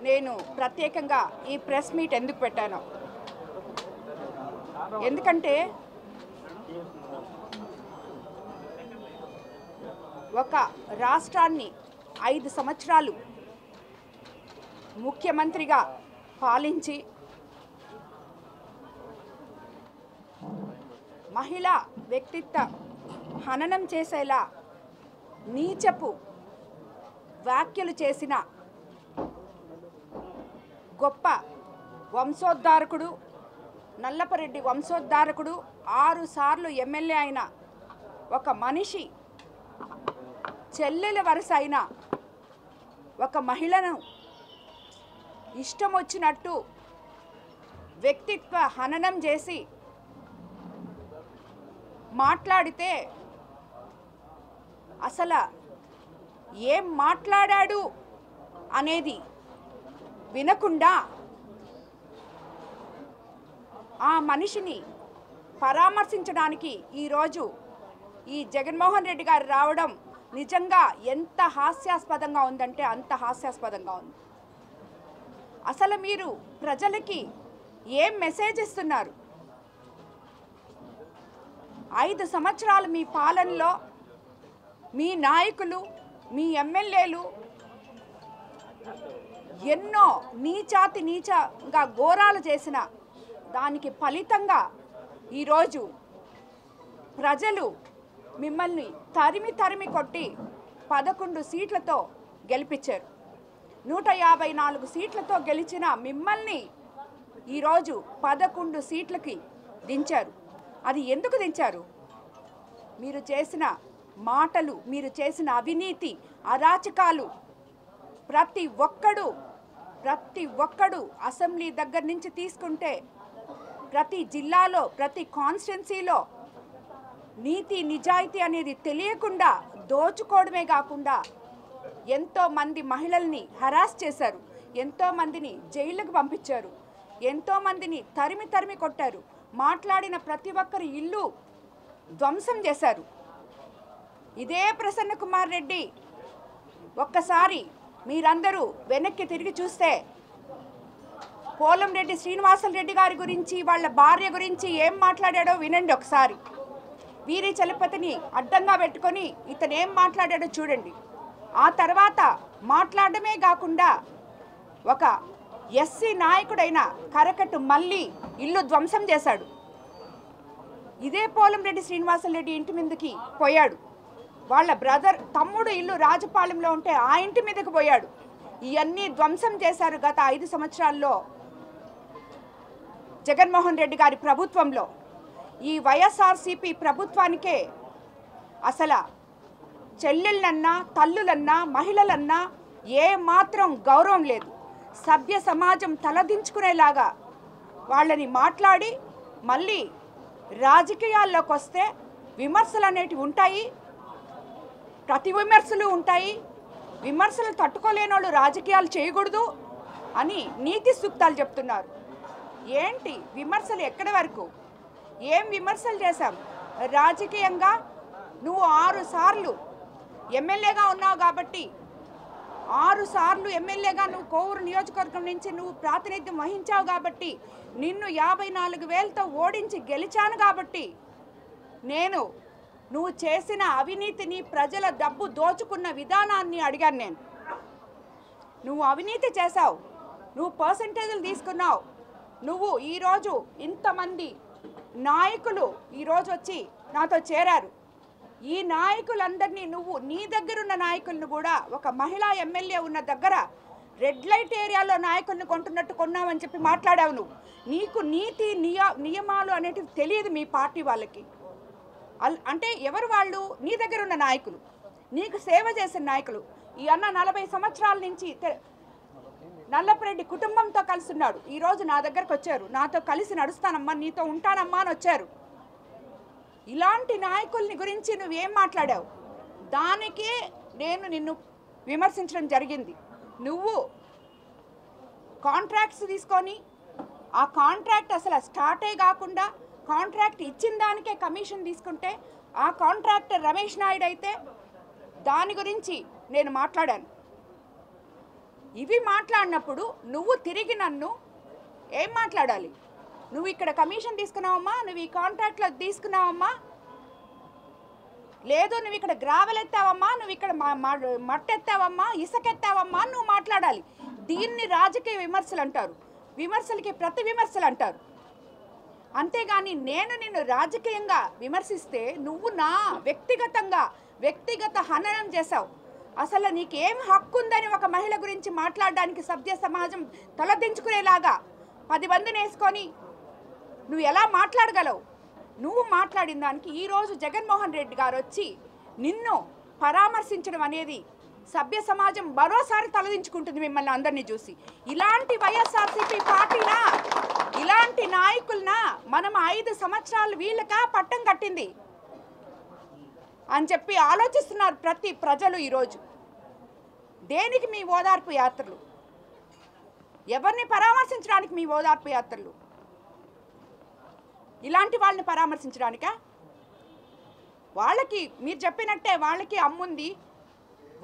నేను ప్రత్యేకంగా ఈ ప్రెస్ మీట్ ఎందుకు పెట్టాను ఎందుకంటే ఒక రాష్ట్రాన్ని 5 సంవత్సరాలు ముఖ్యమంత్రిగా పాలించి మహిళా వ్యక్తిత్వ హననం చేసేలా నీచపు వ్యాఖ్యలు చేసిన గొప్ప వంశోద్ధారకుడు నల్లపరెడ్డి వంశోద్ధారకుడు 6 సార్లు ఎమ్మెల్యే అయిన ఒక మనిషి చెల్లెల వరుస అయిన ఒక మహిళను ఇష్టం వచ్చినట్టు వ్యక్తిత్వ హననం చేసి మాట్లాడితే అసలు ఏం మాట్లాడాడు అనేది వినకుండా ఆ మనిషిని పరామర్శించడానికి ఈరోజు ఈ జగన్మోహన్ రెడ్డి గారు రావడం నిజంగా ఎంత హాస్యాస్పదంగా ఉందంటే అంత హాస్యాస్పదంగా ఉంది. అసలు మీరు ప్రజలకి ఏం మెసేజ్ ఇస్తున్నారు? 5 సంవత్సరాలు మీ పాలనలో మీ నాయకులు మీ ఎమ్మెల్యేలు ఎన్నో నీచంగా ఘోరాలు చేసిన దానికి ఫలితంగా ఈరోజు ప్రజలు మిమ్మల్ని తరిమి కొట్టి 11 సీట్లతో గెలిపించారు. 154 సీట్లతో గెలిచిన మిమ్మల్ని ఈరోజు 11 సీట్లకి దించారు. అది ఎందుకు దించారు? మీరు చేసిన మాటలు, మీరు చేసిన అవినీతి, అరాచకాలు ప్రతి ఒక్కడు అసెంబ్లీ దగ్గర నుంచి తీసుకుంటే ప్రతి జిల్లాలో ప్రతి కాన్స్టిట్యున్సీలో నీతి నిజాయితీ అనేది తెలియకుండా దోచుకోవడమే కాకుండా ఎంతోమంది మహిళల్ని హరాస్ చేశారు, ఎంతోమందిని జైళ్ళకు పంపించారు, ఎంతోమందిని తరిమి కొట్టారు, మాట్లాడిన ప్రతి ఒక్కరి ఇల్లు ధ్వంసం చేశారు. ఇదే ప్రసన్న కుమార్ రెడ్డి ఒక్కసారి మీరందరూ వెనక్కి తిరిగి చూస్తే పోలంరెడ్డి శ్రీనివాసరెడ్డి గారి గురించి వాళ్ళ భార్య గురించి ఏం మాట్లాడాడో వినండి ఒకసారి. వీరి చలపతిని అడ్డంగా పెట్టుకొని ఇతను ఏం మాట్లాడాడో చూడండి. ఆ తర్వాత మాట్లాడమే కాకుండా ఒక ఎస్సీ నాయకుడైన కరకట్టు మళ్ళీ ఇల్లు ధ్వంసం చేశాడు. ఇదే పోలంరెడ్డి శ్రీనివాసరెడ్డి ఇంటి మీదకి పోయాడు. వాళ్ళ తమ్ముడు ఇల్లు రాజపాలెంలో ఉంటే ఆ ఇంటి మీదకి పోయాడు. ఇవన్నీ ధ్వంసం చేశారు గత 5 సంవత్సరాల్లో జగన్మోహన్ రెడ్డి గారి ప్రభుత్వంలో. ఈ వైఎస్ఆర్సీపీ ప్రభుత్వానికే అసలు చెల్లెళ్ళన్నా తల్లులన్నా మహిళలన్నా ఏ మాత్రం గౌరవం లేదు. సభ్య సమాజం తలదించుకునేలాగా వాళ్ళని మాట్లాడి మళ్ళీ రాజకీయాల్లోకి వస్తే విమర్శలు అనేటివి ఉంటాయి, ప్రతి విమర్శలు ఉంటాయి. విమర్శలు తట్టుకోలేని వాళ్ళు రాజకీయాలు చేయకూడదు అని నీతి సూక్తాలు చెప్తున్నారు. ఏంటి విమర్శలు? ఎక్కడి వరకు? ఏం విమర్శలు చేశాం? రాజకీయంగా నువ్వు 6 సార్లు ఎమ్మెల్యేగా ఉన్నావు కాబట్టి 6 సార్లు ఎమ్మెల్యేగా నువ్వు కోవూరు నియోజకవర్గం నుంచి నువ్వు ప్రాతినిధ్యం వహించావు కాబట్టి నిన్ను 54,000తో ఓడించి గెలిచాను కాబట్టి నువ్వు చేసిన అవినీతిని, ప్రజల డబ్బు దోచుకున్న విధానాన్ని అడిగాను నేను. నువ్వు అవినీతి చేశావు, నువ్వు పర్సంటేజ్లు తీసుకున్నావు. నువ్వు ఈరోజు ఇంతమంది నాయకులు ఈరోజు వచ్చి నాతో చేరారు. ఈ నాయకులందరినీ నువ్వు నీ దగ్గరున్న నాయకులను కూడా ఒక మహిళా ఎమ్మెల్యే ఉన్న దగ్గర రెడ్ లైట్ ఏరియాలో నాయకులను కొంటున్నట్టు కొన్నావని చెప్పి మాట్లాడావు. నీకు నీతి నియమాలు అనేటివి తెలియదు మీ పార్టీ వాళ్ళకి. అంటే ఎవరు వాళ్ళు? నీ దగ్గర ఉన్న నాయకులు, నీకు సేవ చేసిన నాయకులు. ఈ అన్న 40 సంవత్సరాల నుంచి నల్లపరెడ్డి కుటుంబంతో కలిసి ఉన్నాడు. ఈరోజు నా దగ్గరకు వచ్చారు, నాతో కలిసి నడుస్తానమ్మా, నీతో ఉంటానమ్మా అని వచ్చారు. ఇలాంటి నాయకుల్ని గురించి నువ్వేం మాట్లాడావు? దానికే నేను నిన్ను విమర్శించడం జరిగింది. నువ్వు కాంట్రాక్ట్స్ తీసుకొని ఆ కాంట్రాక్ట్ అసలు స్టార్టే కాకుండా కాంట్రాక్ట్ ఇచ్చిన దానికే కమిషన్ తీసుకుంటే ఆ కాంట్రాక్టర్ రమేష్ నాయుడు అయితే దాని గురించి నేను మాట్లాడాను. ఇవి మాట్లాడినప్పుడు నువ్వు తిరిగి నన్ను ఏం మాట్లాడాలి? నువ్వు ఇక్కడ కమిషన్ తీసుకున్నావమ్మా, నువ్వు ఈ కాంట్రాక్ట్లో తీసుకున్నావమ్మా, లేదు నువ్వు ఇక్కడ గ్రావెల్ ఎత్తావమ్మా, నువ్వు ఇక్కడ మట్టి ఎత్తావమ్మా, ఇసుక ఎత్తావమ్మా నువ్వు మాట్లాడాలి. దీన్ని రాజకీయ విమర్శలు అంటారు, విమర్శలకి ప్రతి విమర్శలు అంటారు. అంతేగాని నేను నిన్ను రాజకీయంగా విమర్శిస్తే నువ్వు నా వ్యక్తిగత హననం చేశావు. అసలు నీకేం హక్కు ఉందని ఒక మహిళ గురించి మాట్లాడడానికి సభ్య సమాజం తలదించుకునేలాగా 10 మందిని వేసుకొని నువ్వు ఎలా మాట్లాడగలవు? నువ్వు మాట్లాడిన దానికి ఈరోజు జగన్మోహన్ రెడ్డి గారు వచ్చి నిన్ను పరామర్శించడం అనేది సభ్య సమాజం మరోసారి తలదించుకుంటుంది మిమ్మల్ని అందరినీ చూసి. ఇలాంటి వైఎస్ఆర్సీపీ పార్టీనా, ఇలాంటి నాయకులనా మనం 5 సంవత్సరాలు వీళ్ళకా పట్టం కట్టింది అని చెప్పి ఆలోచిస్తున్నారు ప్రతి ప్రజలు. ఈరోజు దేనికి మీ ఓదార్పు యాత్రలు? ఎవరిని పరామర్శించడానికి మీ ఓదార్పు యాత్రలు? ఇలాంటి వాళ్ళని పరామర్శించడానికా? వాళ్ళకి మీరు చెప్పినట్టే వాళ్ళకి అమ్ముంది,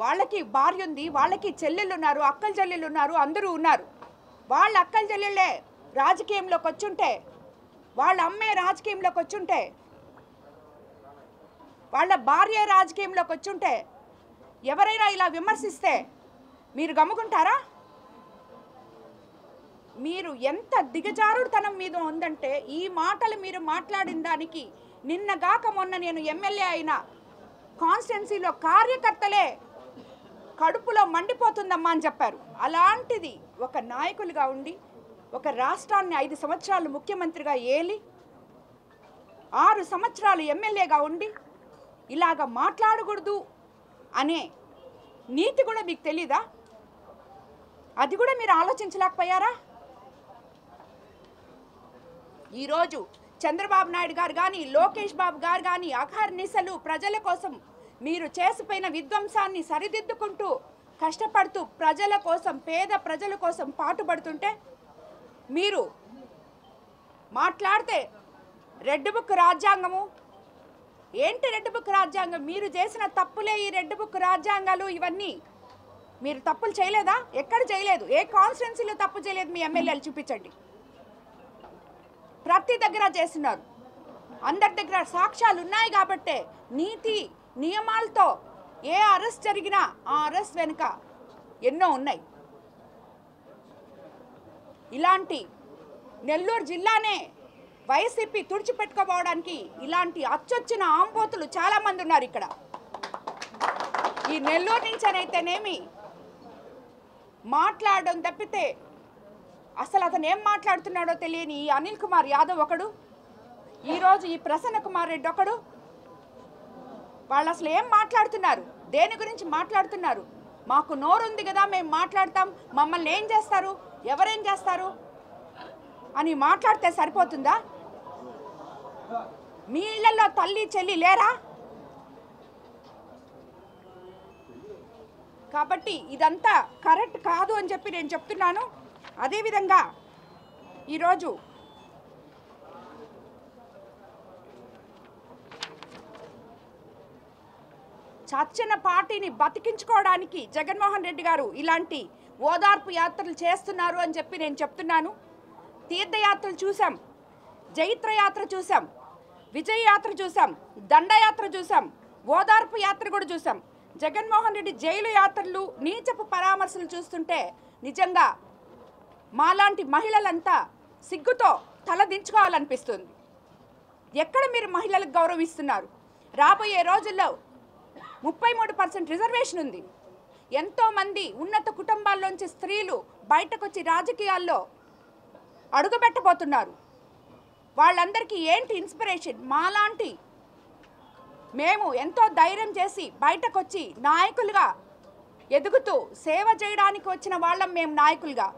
వాళ్ళకి భార్య ఉంది, వాళ్ళకి చెల్లెళ్ళు ఉన్నారు, అక్కల చెల్లెళ్ళు ఉన్నారు, అందరూ ఉన్నారు. వాళ్ళ అక్కల చెల్లెళ్ళే రాజకీయంలోకి వచ్చుంటే, వాళ్ళ అమ్మే రాజకీయంలోకి వచ్చుంటే, వాళ్ళ భార్య రాజకీయంలోకి వచ్చుంటే ఎవరైనా ఇలా విమర్శిస్తే మీరు గమ్ముకుంటారా? మీరు ఎంత దిగజారుడుతనం మీద ఉందంటే ఈ మాటలు మీరు మాట్లాడిన దానికి నిన్నగాక మొన్న నేను ఎమ్మెల్యే అయిన కాన్స్టిట్యున్సీలో కార్యకర్తలే కడుపులో మండిపోతుందమ్మా అని చెప్పారు. అలాంటిది ఒక నాయకులుగా ఉండి ఒక రాష్ట్రాన్ని 5 సంవత్సరాలు ముఖ్యమంత్రిగా ఏలి 6 సంవత్సరాలు ఎమ్మెల్యేగా ఉండి ఇలాగ మాట్లాడకూడదు అనే నీతి కూడా మీకు తెలీదా? అది కూడా మీరు ఆలోచించలేకపోయారా? ఈరోజు చంద్రబాబు నాయుడు గారు కానీ లోకేష్ బాబు గారు కానీ అహర్నిశలు ప్రజల కోసం మీరు చేసిపోయిన విధ్వంసాన్ని సరిదిద్దుకుంటూ కష్టపడుతూ ప్రజల కోసం, పేద ప్రజల కోసం పాటుపడుతుంటే మీరు మాట్లాడితే రెడ్ బుక్ రాజ్యాంగము ఏంటి? రెడ్ బుక్ రాజ్యాంగం మీరు చేసిన తప్పులే ఈ రెడ్ బుక్ రాజ్యాంగాలు. ఇవన్నీ మీరు తప్పులు చేయలేదా? ఎక్కడ చేయలేదు. ఏ కాన్స్టిట్యున్సీలో తప్పు చేయలేదు మీ ఎమ్మెల్యేలు చూపించండి. ప్రతి దగ్గర చేస్తున్నారు, అందరి దగ్గర సాక్ష్యాలు ఉన్నాయి కాబట్టే నీతి నియమాలతో ఏ అరెస్ట్ జరిగినా ఆ అరెస్ట్ వెనుక ఎన్నో ఉన్నాయి. ఇలాంటి నెల్లూరు జిల్లానే వైసీపీ తుడిచిపెట్టుకోవడానికి ఇలాంటి అచ్చొచ్చిన ఆంబోతులు చాలామంది ఉన్నారు ఇక్కడ. ఈ నెల్లూరు నుంచి అనైతేనేమి మాట్లాడడం తప్పితే అసలు అతను ఏం మాట్లాడుతున్నాడో తెలియని ఈ అనిల్ కుమార్ యాదవ్ ఒకడు, ఈరోజు ఈ ప్రసన్న కుమార్ రెడ్డి ఒకడు. వాళ్ళు అసలు ఏం మాట్లాడుతున్నారు? దేని గురించి మాట్లాడుతున్నారు? మాకు నోరుంది కదా మేము మాట్లాడతాం, మమ్మల్ని ఏం చేస్తారు, ఎవరేం చేస్తారు అని మాట్లాడితే సరిపోతుందా? మీ ఇళ్లలో తల్లి చెల్లి లేరా? కాబట్టి ఇదంతా కరెక్ట్ కాదు అని చెప్పి నేను చెప్తున్నాను. అదేవిధంగా ఈరోజు చచ్చిన పార్టీని బతికించుకోవడానికి జగన్మోహన్ రెడ్డి గారు ఇలాంటి ఓదార్పు యాత్రలు చేస్తున్నారు అని చెప్పి నేను చెప్తున్నాను. తీర్థయాత్రలు చూసాం, జైత్రయాత్ర చూసాం, విజయయాత్ర చూసాం, దండయాత్ర చూసాం, ఓదార్పు యాత్ర కూడా చూసాం. జగన్మోహన్ రెడ్డి జైలు యాత్రలు, నీచపు పరామర్శలు చూస్తుంటే నిజంగా మాలాంటి మహిళలంతా సిగ్గుతో తలదించుకోవాలనిపిస్తుంది. ఎక్కడ మీరు మహిళలకు గౌరవిస్తున్నారు? రాబోయే రోజుల్లో 33% రిజర్వేషన్ ఉంది. ఎంతోమంది ఉన్నత కుటుంబాల్లోంచి స్త్రీలు బయటకు వచ్చి రాజకీయాల్లో అడుగుపెట్టబోతున్నారు. వాళ్ళందరికీ ఏంటి ఇన్స్పిరేషన్? మాలాంటి మేము ఎంతో ధైర్యం చేసి బయటకు వచ్చి నాయకులుగా ఎదుగుతూ సేవ చేయడానికి వచ్చిన వాళ్ళం. మేము నాయకులుగా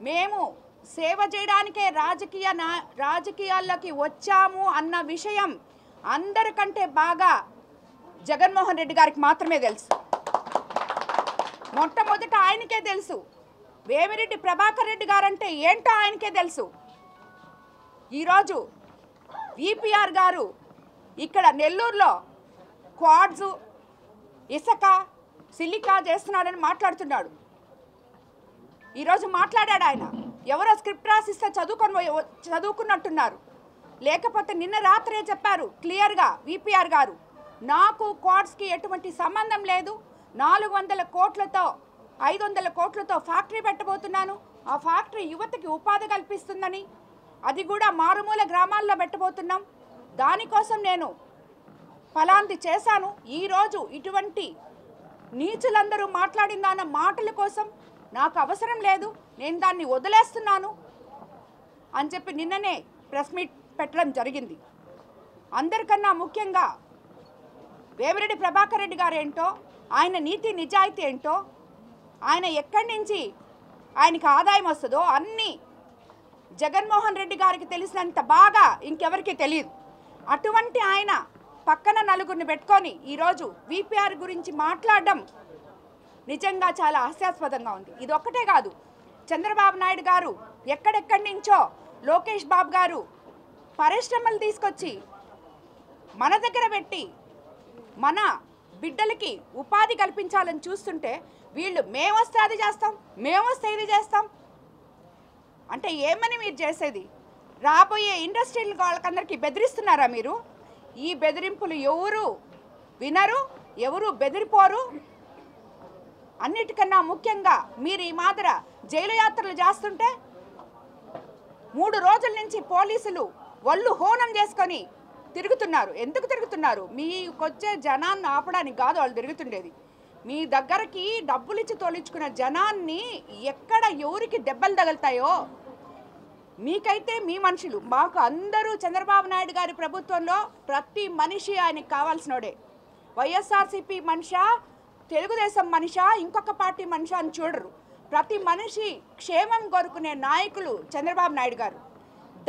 మేము సేవ చేయడానికే రాజకీయాల్లోకి వచ్చాము అన్న విషయం అందరికంటే బాగా జగన్మోహన్ రెడ్డి గారికి మాత్రమే తెలుసు. మొట్టమొదట ఆయనకే తెలుసు. వేమిరెడ్డి ప్రభాకర్ రెడ్డి గారంటే ఏంటో ఆయనకే తెలుసు. ఈరోజు విపిఆర్ గారు ఇక్కడ నెల్లూరులో క్వాడ్స్, ఇసుక, సిలికా చేస్తున్నాడని మాట్లాడుతున్నాడు. ఈరోజు మాట్లాడాడు ఆయన. ఎవరో స్క్రిప్ట్ రాసిస్తే చదువుకున్నట్టున్నారు. లేకపోతే నిన్న రాత్రే చెప్పారు క్లియర్గా విపిఆర్ గారు, నాకు క్వాడ్స్కి ఎటువంటి సంబంధం లేదు, 400 కోట్లతో 500 కోట్లతో ఫ్యాక్టరీ పెట్టబోతున్నాను, ఆ ఫ్యాక్టరీ యువతకి ఉపాధి కల్పిస్తుందని, అది కూడా మారుమూల గ్రామాల్లో పెట్టబోతున్నాం, దానికోసం నేను ఫలాంది చేశాను. ఈరోజు ఇటువంటి నీచులందరూ మాట్లాడిన దాని మాటల కోసం నాకు అవసరం లేదు, నేను దాన్ని వదిలేస్తున్నాను అని చెప్పి నిన్ననే ప్రెస్ మీట్ పెట్టడం జరిగింది. అందరికన్నా ముఖ్యంగా వేమిరెడ్డి ప్రభాకర్ రెడ్డి గారు ఏంటో, ఆయన నీతి నిజాయితీ ఏంటో, ఆయన ఎక్కడి నుంచి ఆయనకి ఆదాయం వస్తుందో అన్నీ జగన్మోహన్ రెడ్డి గారికి తెలిసినంత బాగా ఇంకెవరికి తెలియదు. అటువంటి ఆయన పక్కన నలుగురిని పెట్టుకొని ఈరోజు విపిఆర్ గురించి మాట్లాడడం నిజంగా చాలా హాస్యాస్పదంగా ఉంది. ఇది ఒక్కటే కాదు, చంద్రబాబు నాయుడు గారు ఎక్కడెక్కడి నుంచో లోకేష్ బాబు గారు పరిశ్రమలు తీసుకొచ్చి మన దగ్గర పెట్టి మన బిడ్డలకి ఉపాధి కల్పించాలని చూస్తుంటే వీళ్ళు మేమొస్తే అది చేస్తాం, మేమొస్తే ఇది చేస్తాం అంటే ఏమని మీరు చేసేది? రాబోయే ఇండస్ట్రియల్ వాళ్ళకందరికీ బెదిరిస్తున్నారా మీరు? ఈ బెదిరింపులు ఎవరు వినరు, ఎవరు బెదిరిపోరు. అన్నిటికన్నా ముఖ్యంగా మీరు ఈ మాదిర జైలు యాత్రలు చేస్తుంటే 3 రోజుల నుంచి పోలీసులు ఒళ్ళు హోనం చేసుకొని తిరుగుతున్నారు. ఎందుకు తిరుగుతున్నారు? మీకొచ్చే జనాన్ని ఆపడానికి కాదు వాళ్ళు తిరుగుతుండేది. మీ దగ్గరికి డబ్బులు ఇచ్చి తోలించుకున్న జనాన్ని ఎక్కడ ఎవరికి దెబ్బలు తగులుతాయో మీకైతే మీ మనుషులు, మాకు అందరూ చంద్రబాబు నాయుడు గారి ప్రభుత్వంలో ప్రతి మనిషి ఆయనకి కావాల్సినోడే. వైఎస్ఆర్సీపీ మనిషా, తెలుగుదేశం మనిషా, ఇంకొక పార్టీ మనిషా అని చూడరు. ప్రతి మనిషి క్షేమం కోరుకునే నాయకులు చంద్రబాబు నాయుడు గారు.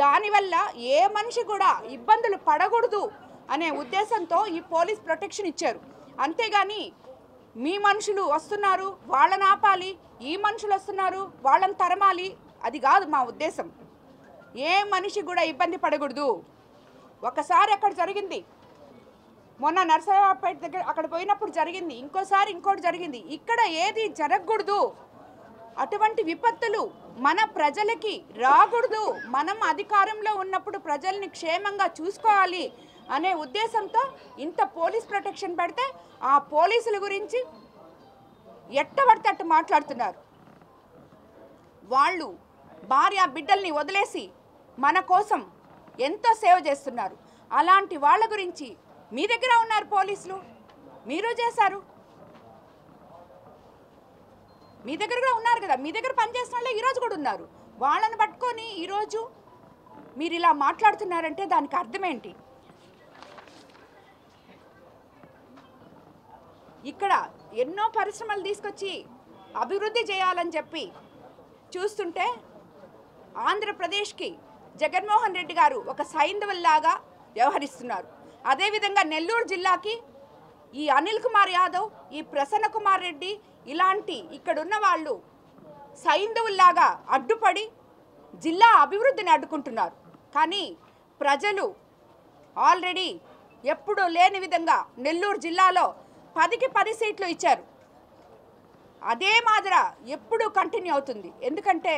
దానివల్ల ఏ మనిషి కూడా ఇబ్బందులు పడకూడదు అనే ఉద్దేశంతో ఈ పోలీస్ ప్రొటెక్షన్ ఇచ్చారు. అంతేగాని మీ మనుషులు వస్తున్నారు వాళ్ళని ఆపాలి, ఈ మనుషులు వస్తున్నారు వాళ్ళని తరమాలి, అది కాదు మా ఉద్దేశం. ఏ మనిషి కూడా ఇబ్బంది పడకూడదు. ఒకసారి అక్కడ జరిగింది, మొన్న నర్సరావుపేట దగ్గర అక్కడ పోయినప్పుడు జరిగింది, ఇంకోసారి ఇంకోటి జరిగింది. ఇక్కడ ఏది జరగకూడదు, అటువంటి విపత్తులు మన ప్రజలకి రాకూడదు. మనం అధికారంలో ఉన్నప్పుడు ప్రజల్ని క్షేమంగా చూసుకోవాలి అనే ఉద్దేశంతో ఇంత పోలీస్ ప్రొటెక్షన్ పెడితే ఆ పోలీసుల గురించి ఎట్టబడితే అట్టు మాట్లాడుతున్నారు. వాళ్ళు భార్య బిడ్డల్ని వదిలేసి మన కోసం ఎంతో సేవ చేస్తున్నారు. అలాంటి వాళ్ళ గురించి మీ దగ్గర ఉన్నారు పోలీసులు, మీరు చేశారు, మీ దగ్గర కూడా ఉన్నారు కదా, మీ దగ్గర పనిచేసిన వాళ్ళే ఈరోజు కూడా ఉన్నారు. వాళ్ళని పట్టుకొని ఈరోజు మీరు ఇలా మాట్లాడుతున్నారంటే దానికి అర్థం ఏంటి? ఇక్కడ ఎన్నో పరిశ్రమలు తీసుకొచ్చి అభివృద్ధి చేయాలని చెప్పి చూస్తుంటే ఆంధ్రప్రదేశ్కి జగన్మోహన్ రెడ్డి గారు ఒక సైంధవుల్లాగా వ్యవహరిస్తున్నారు. అదేవిధంగా నెల్లూరు జిల్లాకి ఈ అనిల్ కుమార్ యాదవ్, ఈ ప్రసన్న కుమార్ రెడ్డి ఇలాంటి ఇక్కడున్న వాళ్ళు సైంధవుల్లాగా అడ్డుపడి జిల్లా అభివృద్ధిని అడ్డుకుంటున్నారు. కానీ ప్రజలు ఆల్రెడీ ఎప్పుడూ లేని విధంగా నెల్లూరు జిల్లాలో 10కి 10 సీట్లు ఇచ్చారు. అదే మాదిర ఎప్పుడూ కంటిన్యూ అవుతుంది. ఎందుకంటే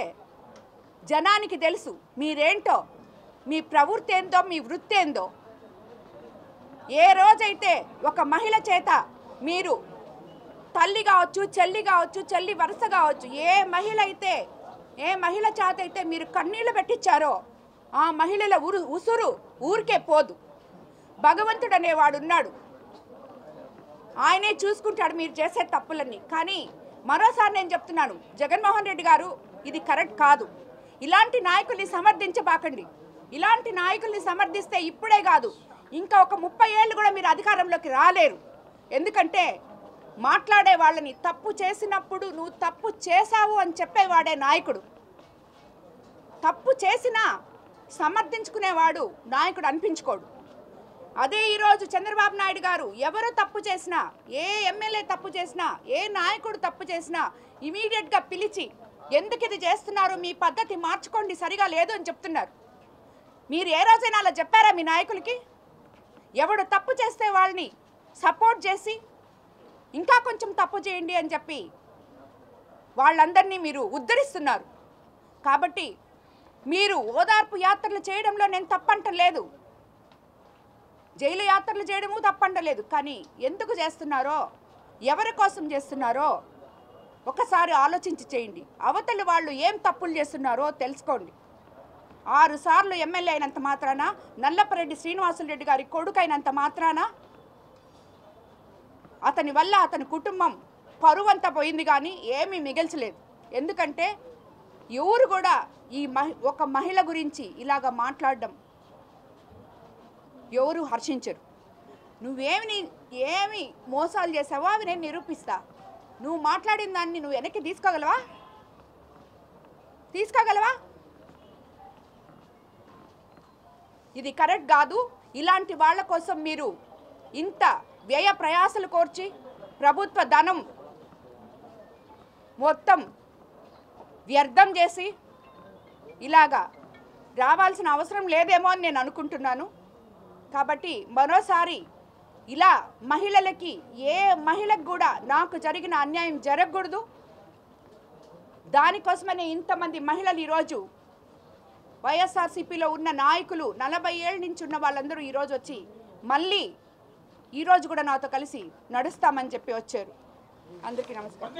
జనానికి తెలుసు మీరేంటో, మీ ప్రవృత్తి ఏందో, మీ వృత్తి ఏందో. ఏ రోజైతే ఒక మహిళ చేత మీరు తల్లి కావచ్చు, చెల్లి కావచ్చు, చెల్లి వరుస కావచ్చు, ఏ మహిళ చేత అయితే మీరు కన్నీళ్లు పెట్టించారో ఆ మహిళల ఉసురు ఊరికే పోదు. భగవంతుడు అనేవాడు ఉన్నాడు, ఆయనే చూసుకుంటాడు మీరు చేసే తప్పులన్నీ. కానీ మరోసారి నేను చెప్తున్నాను, జగన్మోహన్ రెడ్డి గారు ఇది కరెక్ట్ కాదు. ఇలాంటి నాయకుల్ని సమర్థించబాకండి. ఇలాంటి నాయకుల్ని సమర్థిస్తే ఇప్పుడే కాదు ఇంకా ఒక 30 ఏళ్ళు కూడా మీరు అధికారంలోకి రాలేరు. ఎందుకంటే మాట్లాడే వాళ్ళని తప్పు చేసినప్పుడు నువ్వు తప్పు చేశావు అని చెప్పేవాడే నాయకుడు. తప్పు చేసినా సమర్థించుకునేవాడు నాయకుడు అనిపించుకోడు. అదే ఈరోజు చంద్రబాబు నాయుడు గారు ఎవరు తప్పు చేసినా, ఏ ఎమ్మెల్యే తప్పు చేసినా, ఏ నాయకుడు తప్పు చేసినా ఇమీడియట్గా పిలిచి ఎందుకు ఇది చేస్తున్నారు, మీ పద్ధతి మార్చుకోండి, సరిగా లేదు అని చెప్తున్నారు. మీరు ఏ రోజైనా అలా చెప్పారా మీ నాయకులకి? ఎవడు తప్పు చేస్తే వాళ్ళని సపోర్ట్ చేసి ఇంకా కొంచెం తప్పు చేయండి అని చెప్పి వాళ్ళందరినీ మీరు ఉద్ధరిస్తున్నారు. కాబట్టి మీరు ఓదార్పు యాత్రలు చేయడంలో నేను తప్పంటలేదు, జైలు యాత్రలు చేయడము తప్పంటలేదు. కానీ ఎందుకు చేస్తున్నారో, ఎవరి కోసం చేస్తున్నారో ఒకసారి ఆలోచించి చేయండి. అవతలి వాళ్ళు ఏం తప్పులు చేస్తున్నారో తెలుసుకోండి. 6 సార్లు ఎమ్మెల్యే అయినంత మాత్రాన, నల్లపరెడ్డి శ్రీనివాసులరెడ్డి గారి కొడుకైనంత మాత్రాన అతని వల్ల అతని కుటుంబం పరువంతా పోయింది కానీ ఏమీ మిగల్చలేదు. ఎందుకంటే ఎవరు కూడా ఈ ఒక మహిళ గురించి ఇలాగ మాట్లాడడం ఎవరు హర్షించరు. ఏమి మోసాలు చేసావో అవి నేను నిరూపిస్తా. నువ్వు మాట్లాడిన దాన్ని నువ్వు వెనక్కి తీసుకోగలవా? ఇది కరెక్ట్ కాదు. ఇలాంటి వాళ్ళ కోసం మీరు ఇంత వ్యయ ప్రయాసలు కోర్చి ప్రభుత్వ ధనం మొత్తం వ్యర్థం చేసి ఇలాగా రావాల్సిన అవసరం లేదేమో అని నేను అనుకుంటున్నాను. కాబట్టి మరోసారి ఇలా మహిళలకి, ఏ మహిళకు కూడా నాకు జరిగిన అన్యాయం జరగకూడదు. దానికోసమనే ఇంతమంది మహిళలు ఈరోజు వైఎస్ఆర్సీపీలో ఉన్న నాయకులు 40 ఏళ్ళ నుంచి ఉన్న వాళ్ళందరూ ఈరోజు వచ్చి మళ్ళీ ఈరోజు కూడా నాతో కలిసి నడుస్తామని చెప్పి వచ్చారు. అందరికీ నమస్కారం.